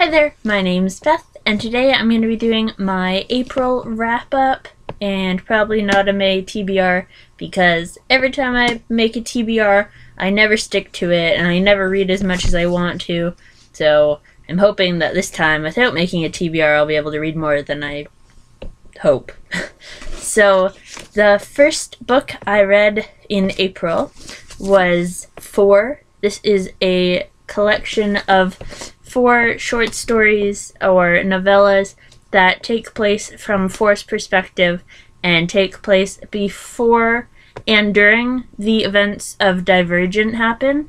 Hi there, my name's Beth, and today I'm going to be doing my April wrap-up, and probably not a May TBR, because every time I make a TBR, I never stick to it, and I never read as much as I want to, so I'm hoping that this time, without making a TBR, I'll be able to read more than I hope. So, the first book I read in April was 4. This is a collection of 4 short stories or novellas that take place from 4's perspective and take place before and during the events of Divergent happen.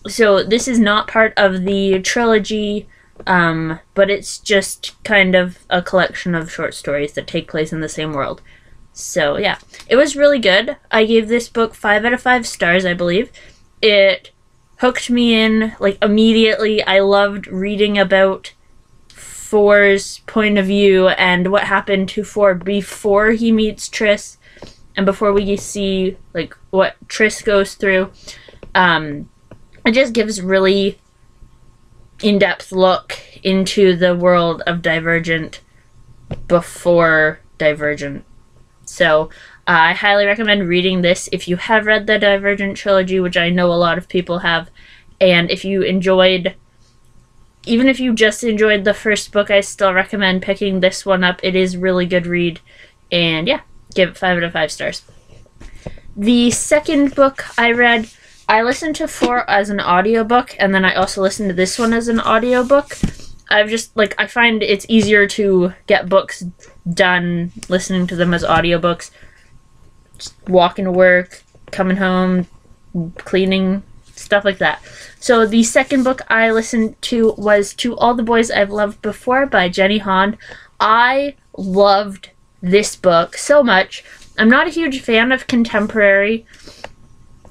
So this is not part of the trilogy, but it's just kind of a collection of short stories that take place in the same world. So yeah, it was really good. I gave this book 5 out of 5 stars, I believe. It hooked me in, like, immediately. I loved reading about 4's point of view and what happened to 4 before he meets Triss and before we see, like, what Triss goes through. It just gives really in-depth look into the world of Divergent before Divergent. So, I highly recommend reading this if you have read the Divergent trilogy, which I know a lot of people have, and if you enjoyed, even if you just enjoyed the first book, I still recommend picking this one up. It is a really good read, and yeah, give it 5 out of 5 stars. The second book I read, I listened to 4 as an audiobook, and then I also listened to this one as an audiobook. I find it's easier to get books done listening to them as audiobooks. Just walking to work, coming home, cleaning, stuff like that. So the second book I listened to was To All the Boys I've Loved Before by Jenny Han. I loved this book so much. I'm not a huge fan of contemporary.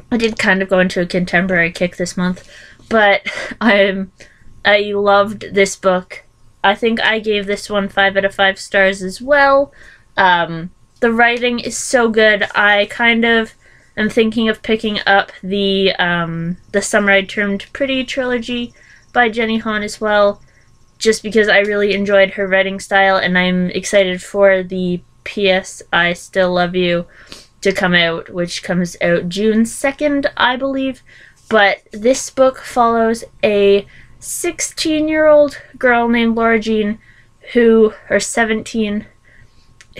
I did kind of go into a contemporary kick this month, but I loved this book. I think I gave this one 5 out of 5 stars as well. The writing is so good. I kind of am thinking of picking up the Summer I Turned Pretty trilogy by Jenny Han as well, just because I really enjoyed her writing style, and I'm excited for the P.S. I Still Love You to come out, which comes out June 2nd, I believe. But this book follows a 16-year-old girl named Laura Jean, or 17,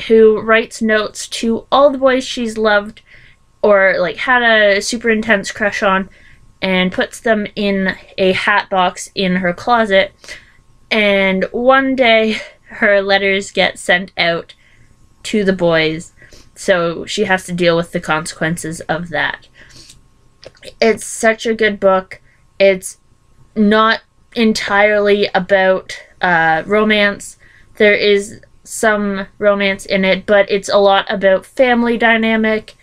who writes notes to all the boys she's loved or, like, had a super intense crush on, and puts them in a hat box in her closet. And one day, her letters get sent out to the boys, so she has to deal with the consequences of that. It's such a good book. It's not entirely about romance. There is some romance in it, but it's a lot about family dynamic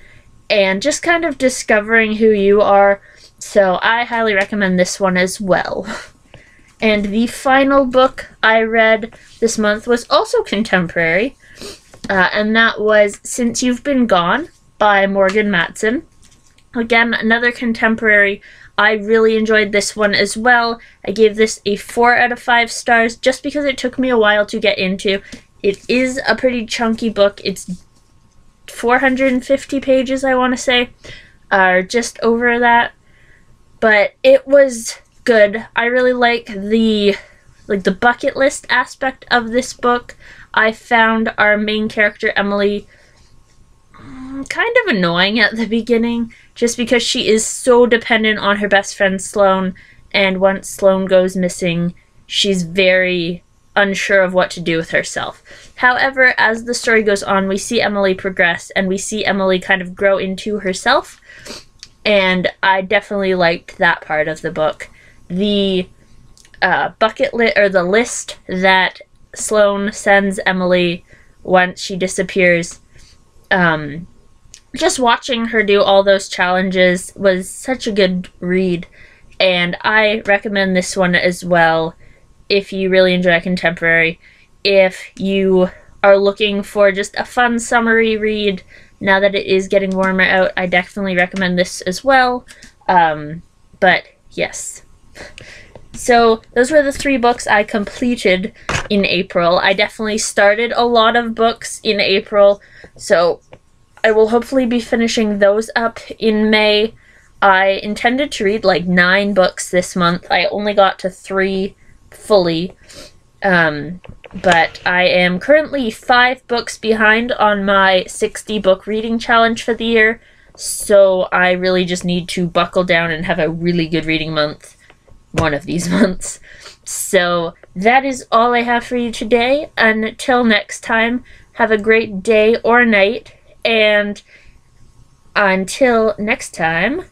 and just kind of discovering who you are. So I highly recommend this one as well. And the final book I read this month was also contemporary, and that was Since You've Been Gone by Morgan Matson. Again, another contemporary. I really enjoyed this one as well. I gave this a 4 out of 5 stars just because it took me a while to get into. It is a pretty chunky book. It's 450 pages, I want to say, or just over that. But it was good. I really like the bucket list aspect of this book. I found our main character, Emily, kind of annoying at the beginning, just because she is so dependent on her best friend Sloane, and once Sloane goes missing, she's very unsure of what to do with herself. However, as the story goes on, we see Emily progress, and we see Emily kind of grow into herself, and I definitely liked that part of the book. The the list that Sloane sends Emily once she disappears, just watching her do all those challenges was such a good read, and I recommend this one as well if you really enjoy contemporary. If you are looking for just a fun summery read, now that it is getting warmer out, I definitely recommend this as well. But yes. So those were the 3 books I completed in April. I definitely started a lot of books in April, so I will hopefully be finishing those up in May. I intended to read like 9 books this month. I only got to 3 fully, but I am currently 5 books behind on my 60 book reading challenge for the year, so I really just need to buckle down and have a really good reading month one of these months. So that is all I have for you today. Until next time, have a great day or night, and until next time,